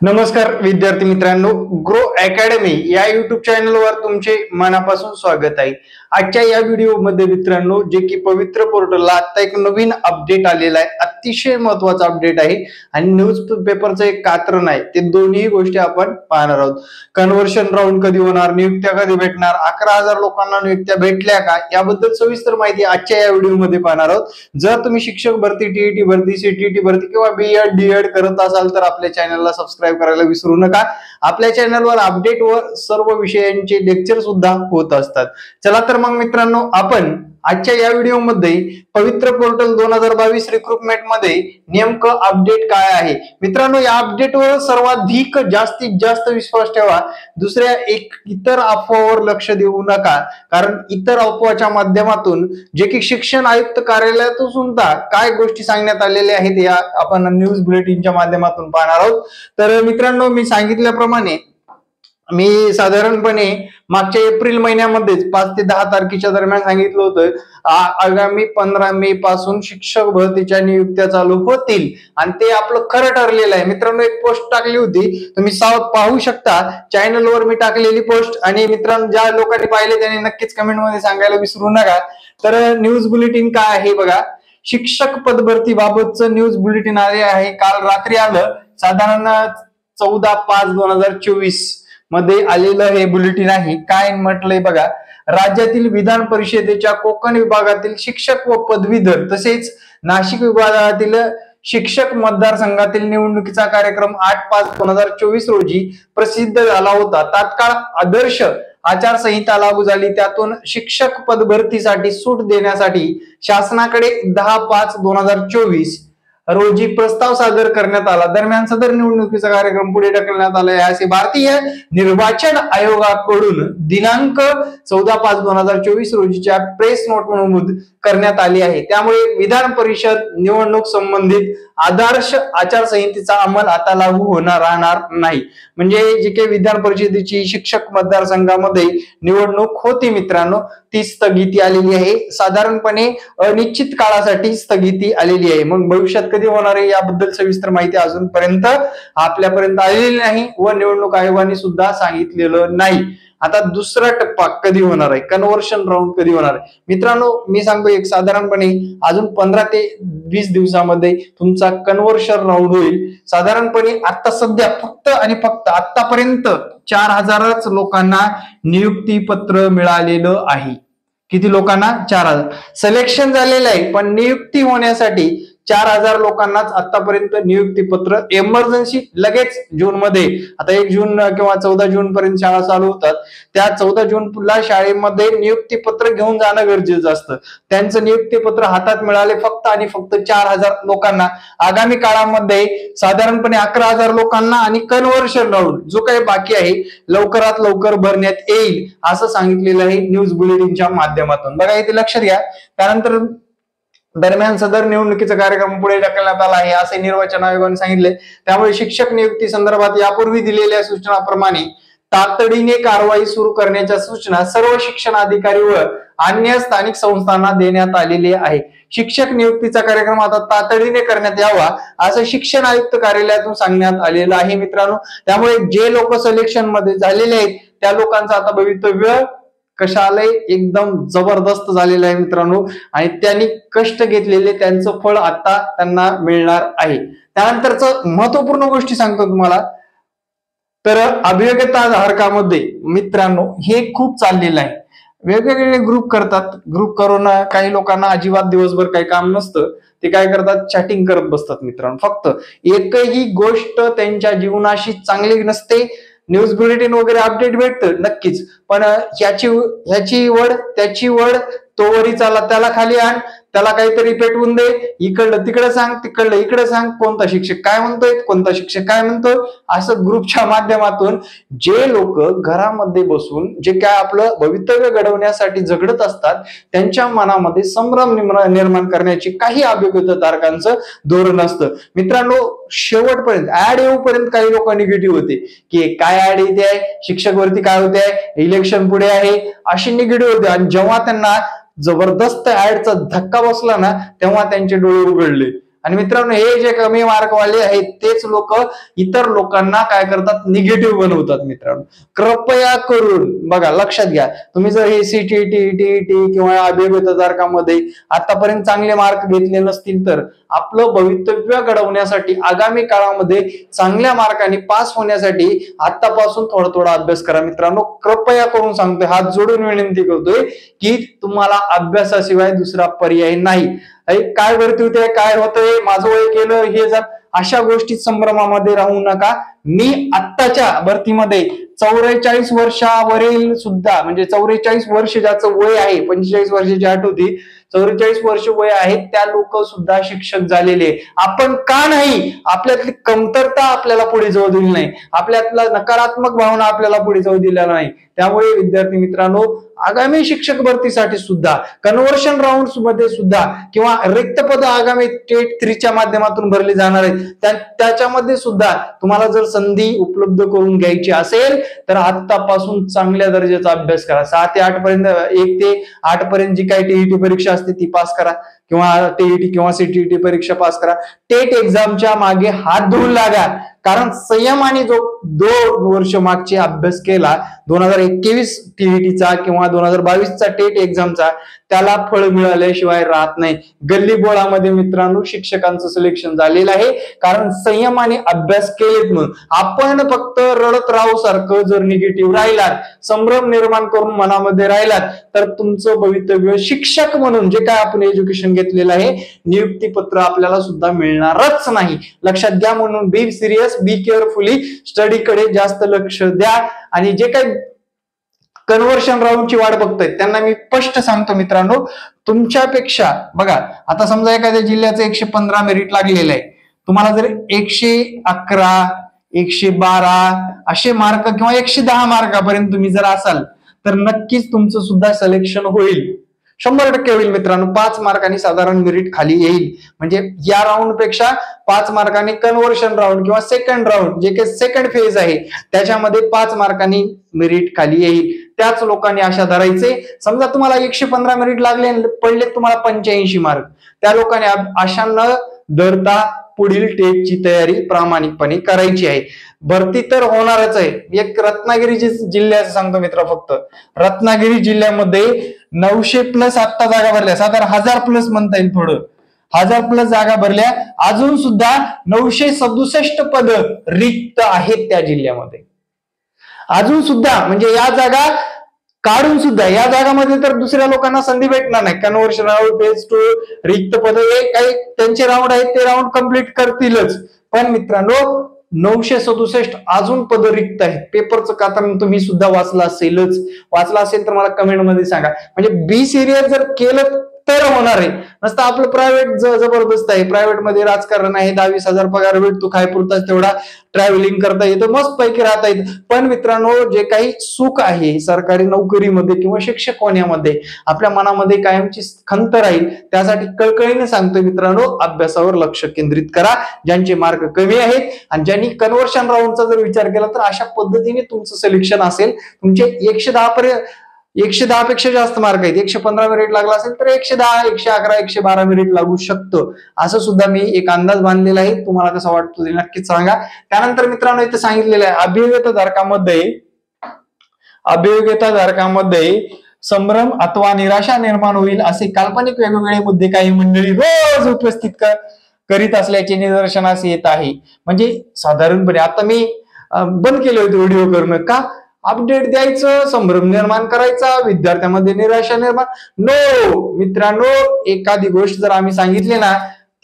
नमस्कार विद्यार्थी मित्रांनो, ग्रो अकॅडमी या युट्यूब चॅनलवर तुमचे मनापासून स्वागत आहे। आजच्या या व्हिडिओमध्ये मित्रांनो, जे की पवित्र पोर्टलला आता एक नवीन अपडेट आलेला आहे, अतिशय महत्त्वाचा अपडेट आहे आणि न्यूज पेपरचं एक कात्रण आहे, ते दोन्ही गोष्टी आपण पाहणार आहोत। कन्व्हर्शन राऊंड कधी होणार, नियुक्त्या कधी भेटणार, 11,000 लोकांना नियुक्त्या भेटल्या का, याबद्दल सविस्तर माहिती आजच्या या व्हिडिओमध्ये पाहणार आहोत। जर तुम्ही शिक्षक भरती, टीईटी भरती, सीटीईटी भरती किंवा बीएड डीएड करत असाल तर आपल्या चॅनलला सबस्क्राइब करायला विसरू नका। आपल्या चॅनलवर अपडेट व सर्व विषयांचे लेक्चर सुद्धा होत असतात। चला तर मग मित्रांनो, आपण आजच्या या व्हिडिओमध्ये पवित्र पोर्टल 2022 रिक्रुटमेंट मध्ये नेमकं अपडेट काय आहे। मित्रांनो, या अपडेटवर सर्वाधिक जास्तीत जास्त विश्वास ठेवा, दुसऱ्या इतर अफवावर लक्ष देऊ नका, कारण इतर अफवाच्या माध्यमातून जे की शिक्षण आयुक्त कार्यालयातून सुद्धा काय गोष्टी सांगण्यात आलेल्या आहेत या आपण न्यूज बुलेटिनच्या माध्यमातून पाहणार आहोत। तर मित्रांनो, मी सांगितल्याप्रमाणे मी साधारणपणे मागच्या एप्रिल महिन्यामध्येच 5 ते 10 तारखेच्या दरम्यान सांगितलं होतं, आगामी 15 मे पासून शिक्षक भरतीच्या नियुक्त्या चालू होतील आणि ते आपलं खरं ठरलेलं आहे। मित्रांनो, एक पोस्ट टाकली होती, तुम्ही पाहू शकता चॅनलवर मी टाकलेली पोस्ट, आणि मित्रांनो ज्या लोकांनी पाहिले त्यांनी नक्कीच कमेंट मध्ये सांगायला विसरू नका। तर न्यूज बुलेटिन काय आहे बघा, शिक्षक पदभरती बाबतचं न्यूज बुलेटिन आले आहे, काल रात्री आलं, साधारण 14/5/2024 मध्ये आलेलं हे बुलेटिन आहे। काय म्हटलंय बघा, राज्यातील विधान परिषदेच्या कोकण विभागातील शिक्षक व पदवीधर तसेच नाशिक विभागातील शिक्षक मतदारसंघातील निवडणुकीचा कार्यक्रम 8/5/2024 रोजी प्रसिद्ध झाला होता। तात्काळ आदर्श आचारसंहिता लागू झाली, त्यातून शिक्षक पदभरतीसाठी सूट देण्यासाठी शासनाकडे 10/5/2024 रोजी प्रस्ताव सादर करण्यात आला। दरम्यान सदर निवडणुकीचा कार्यक्रम पुढे ढकलण्यात आला आहे, असे भारतीय निर्वाचन आयोगाकडून दिनांक 14/5/2024 रोजीच्या प्रेस नोट नमूद करण्यात आली आहे। त्यामुळे विधान परिषद निवडणूक संबंधित आदर्श आचारसंहितेचा अंमल आता लागू राहणार नाही। म्हणजे जे काही विधान परिषदेची शिक्षक मतदारसंघामध्ये निवडणूक होती मित्रांनो, ती स्थगिती आलेली आहे, साधारणपणे अनिश्चित काळासाठी स्थगिती आलेली आहे। मग भविष्यात कधी होणार आहे याबद्दल सविस्तर माहिती अजूनपर्यंत आपल्यापर्यंत आलेली नाही व निवडणूक आयोगाने सुद्धा सांगितलेलं नाही। आता दुसरा टप्पा कधी होणार आहे, कन्व्हर्शन राऊंड कधी होणार आहे, मित्रांनो मी सांगतो, एक साधारणपणे अजून 15 ते 20 दिवसामध्ये तुमचा कन्व्हर्शन राऊंड होईल। साधारणपणे आता सध्या फक्त आणि फक्त आतापर्यंत 4,000च लोकांना नियुक्ती पत्र मिळालेलं आहे। किती लोकांना? 4,000 सिलेक्शन झालेलं आहे, पण नियुक्ती होण्यासाठी 4,000 लोकांनाच आतापर्यंत नियुक्ती पत्र इमर्जन्सी लगेच जून मध्ये, आता 1 जून किंवा 14 जून पर्यंत शाळा चालू होतात, त्या 14 जूनला शाळेमध्ये नियुक्ती पत्र घेऊन जाणं गरजेचं असतं। त्यांचं नियुक्ती पत्र हातात मिळाले फक्त आणि फक्त 4,000 लोकांना। आगामी काळामध्ये साधारणपणे 11,000 लोकांना आणि कन्व्हर्शन राऊंड जो काही बाकी आहे लवकरात लवकर भरण्यात येईल असं सांगितलेलं आहे न्यूज बुलेटिनच्या माध्यमातून। बघा इथे लक्षात घ्या, त्यानंतर दरम्यान सदर निवडणुकीचा कार्यक्रम पुढे ढकलण्यात आला आहे असे निर्वाचन आयोगाने सांगितले। त्यामुळे शिक्षक नियुक्ती संदर्भात यापूर्वी दिलेल्या सूचनाप्रमाणे तातडीने कारवाई सुरू करण्याच्या सूचना सर्व शिक्षण अधिकारी व अन्य स्थानिक संस्थांना देण्यात आलेली आहे। शिक्षक नियुक्तीचा कार्यक्रम आता तातडीने करण्यात यावा असं शिक्षण आयुक्त कार्यालयातून सांगण्यात आलेलं आहे मित्रांनो। त्यामुळे जे लोक सिलेक्शन मध्ये झालेले आहेत त्या लोकांचं आता भवितव्य कशा आलंय, एकदम जबरदस्त झालेलं आहे मित्रांनो, आणि त्यांनी कष्ट घेतलेले त्यांचं फळ आता त्यांना मिळणार आहे। त्यानंतरच महत्वपूर्ण गोष्टी सांगतो तुम्हाला, तर अभियोग्यता धारकामध्ये मित्रांनो हे खूप चाललेलं आहे, वेगवेगळे ग्रुप करतात, ग्रुप करून काही लोकांना अजिबात दिवसभर काही काम नसतं, ते काय करतात, चॅटिंग करत बसतात मित्रांनो। फक्त एकही गोष्ट त्यांच्या जीवनाशी चांगली नसते। न्यूज बुलेटिन वगैरे अपडेट भेटतं नक्कीच, पण ह्याची वड त्याची वड, तो वरी चाला त्याला खाली आण, त्याला काहीतरी पेटवून दे, इकडलं तिकडे सांग, तिकडलं इकडे सांग, कोणता शिक्षक काय म्हणतोय, कोणता शिक्षक काय म्हणतोय, असं ग्रुपच्या माध्यमातून जे लोक घरामध्ये बसून जे काय आपलं भवितव्य घडवण्यासाठी झगडत असतात त्यांच्या मनामध्ये संभ्रम निर्माण करण्याची काही अभियोग्यताधारकांचं धोरण असतं मित्रांनो। शेवटपर्यंत ऍड येऊपर्यंत काही लोक निगेटिव्ह होते की काय ऍड येते आहे, शिक्षक वरती काय होते आहे, इलेक्शन पुढे आहे, अशी निगेटिव्ह होते, आणि जेव्हा त्यांना जबरदस्त ऍडचा धक्का बसला ना तेव्हा त्यांचे डोळे उघडले आणि मित्रांनो हे जे कमी मार्कवाले आहेत तेच लोक इतर लोकांना काय करतात, निगेटिव्ह बनवतात. मित्रांनो कृपया करून बघा, लक्षात घ्या, तुम्ही जर हे सीटीईटी, टीईटी किंवा अभियोग्य तदारकामध्ये आतापर्यंत चांगले मार्क घेतले नसतील तर आपलं भवितव्य घडवण्यासाठी आगामी काळामध्ये चांगल्या मार्काने पास होण्यासाठी आतापासून थोडा थोडा अभ्यास करा. मित्रांनो कृपया करून सांगतोय, हात जोडून विनंती करतोय की तुम्हाला अभ्यासाशिवाय दुसरा पर्याय नाही. काय भरती होते, काय होतंय, माझं वय केलं, हे जर अशा गोष्टी संभ्रमामध्ये राहू नका. मी आत्ताच्या भरतीमध्ये 44 वर्षावरील सुद्धा, म्हणजे 44 वर्ष ज्याचं वय आहे, 45 वर्षाची अट होती, 44 वर्ष वय आहेत त्या लोक सुद्धा शिक्षक झालेले. आपण का नाही, आपल्यातली कमतरता आपल्याला पुढे जाऊ दिली नाही, आपल्यातला नकारात्मक भावना आपल्याला पुढे जाऊ दिलेला नाही. त्यामुळे विद्यार्थी मित्रांनो आगामी शिक्षक भरतीसाठी सुद्धा, कन्व्हर्शन राऊंड मध्ये सुद्धा किंवा रिक्त पद आगामी टेट 3च्या माध्यमातून भरले जाणार आहेत, त्याच्यामध्ये सुद्धा तुम्हाला जर संधी उपलब्ध करून घ्यायची असेल तर आतापासून चांगल्या दर्जाचा अभ्यास करा. 6 ते 8 पर्यंत, 1 ते 8 पर्यंत जी काही टीईटी परीक्षा असते ती पास करा, किंवा टीईटी किंवा सीटीईटी परीक्षा पास करा. टेट एक्झामच्या मागे हात धुवून लागा, कारण संयमाने जो 2 वर्ष मागचे अभ्यास केला 2021 टीईटीचा किंवा 2022चा टेट एक्झामचा, त्याला फळ मिळाल्याशिवाय राहत नाही. गल्ली बोळामध्ये मित्रांनो शिक्षकांचं सिलेक्शन झालेलं आहे, कारण संयमाने अभ्यास केलेत. म्हणून आपण फक्त रडत राहू सारखं जर निगेटिव्ह राहिलात, संभ्रम निर्माण करून मनामध्ये राहिलात, तर तुमचं भवितव्य शिक्षक म्हणून जे काय आपण एज्युकेशन घेतलेलं आहे, नियुक्ती पत्र आपल्याला सुद्धा मिळणारच नाही. लक्षात घ्या. म्हणून बी सिरियस, बी केअरफुली, स्टडीकडे जास्त लक्ष द्या. आणि जे काही कन्व्हर्शन राऊंडची वाट बघतायत त्यांना मी स्पष्ट सांगतो मित्रांनो, तुमच्यापेक्षा बघा, आता समजा एखाद्या जिल्ह्याचं 115 मेरिट लागलेलं आहे, तुम्हाला जर 111, 112 असे मार्क किंवा 110 मार्कापर्यंत तुम्ही जर असाल तर नक्कीच तुमचं सुद्धा सिलेक्शन होईल, 100% होईल मित्रांनो. 5 मार्कांनी साधारण मेरिट खाली येईल. म्हणजे या राऊंड पेक्षा 5 मार्कांनी कन्व्हर्शन राऊंड किंवा सेकंड राऊंड, जे काही सेकंड फेज आहे त्याच्यामध्ये 5 मार्कांनी मेरिट खाली येईल. त्याच लोकांनी आशा धरायचे. समजा तुम्हाला 115 मेरिट लागले, पडले तुम्हाला 85 मार्क, त्या लोकांनी आशा न धरता पुढील टेटची तयारी प्रामाणिकपणे करायची आहे. भरती तर होणारच आहे. एक रत्नागिरी जिल्ह्याचं सांगतो मित्र, फक्त रत्नागिरी जिल्ह्यामध्ये 900+ आता जागा भरल्या, साधारण 1000+ म्हणता येईल, थोडं 1000+ जागा भरल्या. अजून सुद्धा 967 पद रिक्त आहेत त्या जिल्ह्यामध्ये. अजून सुद्धा, म्हणजे या जागा काढून सुद्धा या जागामध्ये तर दुसऱ्या लोकांना संधी भेटणार नाही. कन्व्हर्शन राऊंड, फेज 2, रिक्त पद, काही त्यांचे राऊंड आहेत ते राऊंड कंप्लीट करतीलच. पण मित्रांनो 967 अजून पद रिक्त आहेत. पेपरचं कात्रण तुम्ही सुद्धा वाचला असेलच. वाचला असेल तर मला कमेंट मध्ये सांगा. म्हणजे बी सिरियस जर केलं तर होणार आहे. नसतं आपलं प्रायव्हेट जबरदस्त आहे, प्रायव्हेट मध्ये राजकारण आहे, 10-20 हजार पगार भेटतो, काय पुरताच तेवढा ट्रॅव्हलिंग करता येतं, मस्त पैकी राहता येतं. पण मित्रांनो जे काही सुख आहे सरकारी नोकरीमध्ये किंवा शिक्षक होण्यामध्ये, आपल्या मनामध्ये कायमची खंत राहील, त्यासाठी कळकळीने सांगतोय मित्रांनो, अभ्यासावर लक्ष केंद्रित करा. ज्यांचे मार्क कमी आहेत आणि ज्यांनी कन्व्हर्शन राऊंडचा जर विचार केला तर अशा पद्धतीने तुमचं सिलेक्शन असेल. तुमचे 110 पेक्षा जास्त मार्क आहेत, 115 मेरिट लागला असेल तर 110, 111, 112 मेरिट लागू शकतं, असं सुद्धा मी एक अंदाज बांधलेला आहे. तुम्हाला कसं वाटतं ते नक्कीच सांगा. त्यानंतर मित्रांनो इथे सांगितलेलं आहे, अभियोग्यता धारकामध्ये संभ्रम अथवा निराशा निर्माण होईल असे काल्पनिक वेगवेगळे मुद्दे काही मंडळी रोज उपस्थित करीत असल्याचे निदर्शनास येत आहे. म्हणजे साधारणपणे आता मी बंद केले होते व्हिडिओ करणं, का अपडेट द्यायचं, संभ्रम निर्माण करायचा, विद्यार्थ्यांमध्ये निराशा निर्माण. नो मित्रांनो, एखादी गोष्ट जर आम्ही सांगितली ना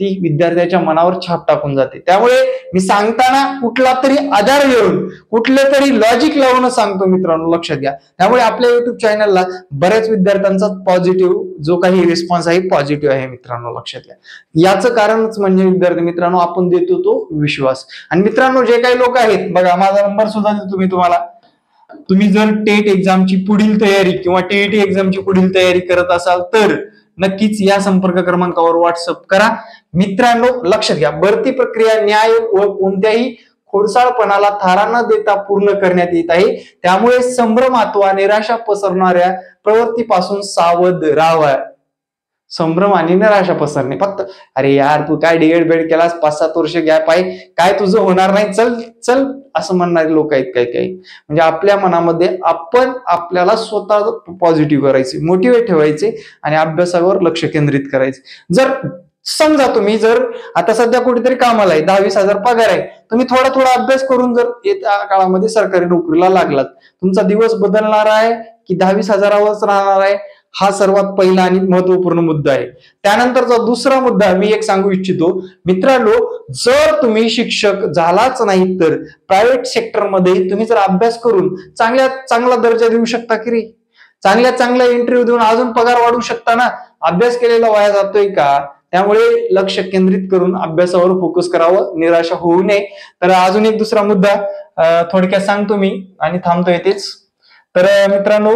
ती विद्यार्थ्याच्या मनावर छाप टाकून जाते. त्यामुळे मी सांगताना कुठला तरी आधार घेऊन, कुठलं तरी लॉजिक लावून सांगतो मित्रांनो, लक्षात घ्या. त्यामुळे आपल्या युट्यूब चॅनलला बऱ्याच विद्यार्थ्यांचा पॉझिटिव्ह जो काही रिस्पॉन्स आहे पॉझिटिव्ह आहे मित्रांनो, लक्षात घ्या. याचं कारणच म्हणजे विद्यार्थी मित्रांनो आपण देतो तो विश्वास. आणि मित्रांनो जे काही लोक आहेत बघा, माझा नंबर सुद्धा देतो मी तुम्हाला. तुम्ही जर टेट एक्झामची पुढील तयारी किंवा टीईटी एक्झामची पुढील तयारी करत असाल तर नक्कीच या संपर्क क्रमांकावर व्हॉट्सअप करा. मित्रांनो लक्षात घ्या, भरती प्रक्रिया न्याय व कोणत्याही खोडसाळपणाला थारा न देता पूर्ण करण्यात येत आहे. त्यामुळे संभ्रम अथवा निराशा पसरणाऱ्या प्रवृत्तीपासून सावध राहावा. संभ्रम आणि निराशा पसरणे. फक्त अरे यार तू काय डीएड बेड केलास, 5-7 वर्ष गॅप आहे, काय तुझं होणार नाही, चल चल असं म्हणणारे लोक आहेत काही काही. म्हणजे आपल्या मनामध्ये आपण आपल्याला स्वतः पॉझिटिव्ह करायचे, मोटिवेट ठेवायचे आणि अभ्यासावर लक्ष केंद्रित करायचे. जर समजा तुम्ही जर आता सध्या कुठेतरी कामाला आहे, 10-20 हजार पगार आहे, तुम्ही थोडा थोडा अभ्यास करून जर येत्या काळामध्ये सरकारी नोकरीला लागलात, तुमचा दिवस बदलणार आहे की 10-20 हजारावरच राहणार आहे, हा सर्वात पहिला आणि महत्वपूर्ण मुद्दा आहे. त्यानंतरचा दुसरा मुद्दा मी एक सांगू इच्छितो मित्रांनो, जर तुम्ही शिक्षक झालाच नाही तर प्रायव्हेट सेक्टरमध्ये तुम्ही जर अभ्यास करून चांगला दर्जा देऊ शकता की रे, चांगल्या इंटरव्ह्यू देऊन अजून पगार वाढवू शकता ना. अभ्यास केलेला वाया जातोय का? त्यामुळे लक्ष केंद्रित करून अभ्यासावर फोकस करावं, निराशा होऊ नये. तर अजून एक दुसरा मुद्दा थोडक्यात सांगतो मी आणि थांबतो येतेच. तर मित्रांनो,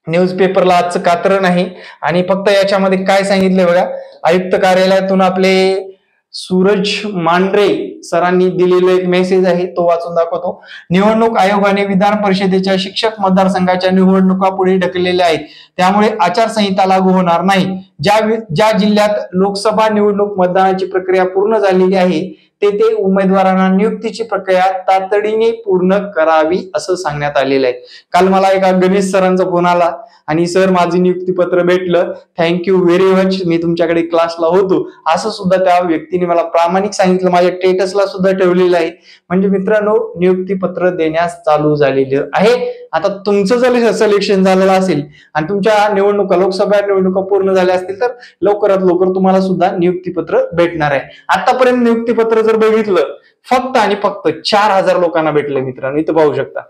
न्यूजपेपरला आजचं कात्र नाही आणि फक्त याच्यामध्ये काय सांगितलंय बघा, आयुक्त कार्यालयातून आपले सूरज मांढरे सरांनी दिलेला एक मेसेज आहे, तो वाचून दाखवतो. निवडणूक आयोगाने विधान परिषदेच्या शिक्षक मतदारसंघाच्या निवडणुका पुढे ढकललेल्या आहेत, त्यामुळे आचारसंहिता लागू होणार नाही. ज्या जिल्ह्यात लोकसभा निवडणूक मतदानाची प्रक्रिया पूर्ण झालेली आहे ते उमेदवारांना नियुक्तीची प्रक्रिया तातडीने पूर्ण करावी असं सांगण्यात आलेलं आहे. काल मला एका गणेश सरांचा फोन आला आणि सर माझं नियुक्तीपत्र भेटलं, थँक्यू व्हेरी मच, मी तुमच्याकडे क्लासला होतो, असं सुद्धा त्या व्यक्तीने मला प्रामाणिक सांगितलं, माझ्या स्टेटसला सुद्धा ठेवलेलं आहे. म्हणजे मित्रांनो, नियुक्तीपत्र देण्यास चालू झालेले आहे. आता तुमचं जर सिलेक्शन झालेलं असेल आणि तुमच्या निवडणुका लोकसभा निवडणुका पूर्ण झाल्या असतील तर लवकरात लवकर तुम्हाला सुद्धा नियुक्तीपत्र भेटणार आहे. आतापर्यंत नियुक्तीपत्र जर बघितलं फक्त आणि फक्त 4,000 लोकांना भेटले मित्रांनो, इथं पाहू शकता.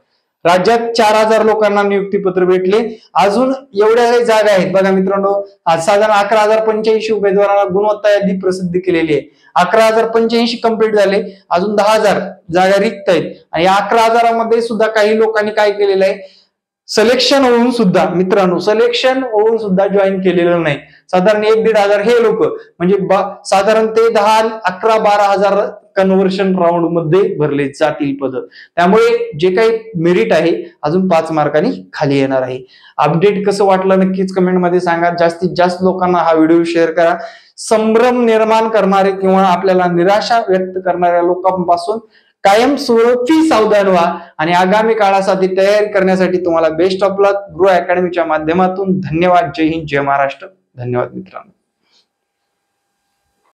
राज्यात 4,000 लोकांना नियुक्तीपत्र भेटले. अजून एवढ्या जागा आहेत बघा मित्रांनो, साधारण 11,085 उमेदवारांना गुणवत्ता यादी प्रसिद्ध केलेली आहे. 11,085 कंप्लीट झाले, अजून 10,000 जागा रिक्त आहेत आणि 11,000 सुद्धा काही लोकांनी काय केलेलं आहे, सिलेक्शन होऊन सुद्धा मित्रांनो जॉईन केलेलं नाही. साधारण 1-1.5 हे लोक म्हणजे साधारण ते 10, 11, 12,000 कन्व्हर्शन राऊंड मध्ये भरले जातील पद. त्यामुळे जे काही मेरिट आहे अजून 5 मार्कांनी खाली येणार आहे. अपडेट कसं वाटलं नक्कीच कमेंट मध्ये सांगा. जास्तीत जास्त लोकांना हा व्हिडिओ शेअर करा. संभ्रम निर्माण करणारे किंवा आपल्याला निराशा व्यक्त करणाऱ्या लोकांपासून कायमस्वरूपी सावधान व्हा आणि आगामी काळासाठी तयारी करण्यासाठी तुम्हाला बेस्ट ऑफ लक. ग्रो अकॅडमीच्या माध्यमातून धन्यवाद. जय हिंद, जय महाराष्ट्र. धन्यवाद मित्रांनो.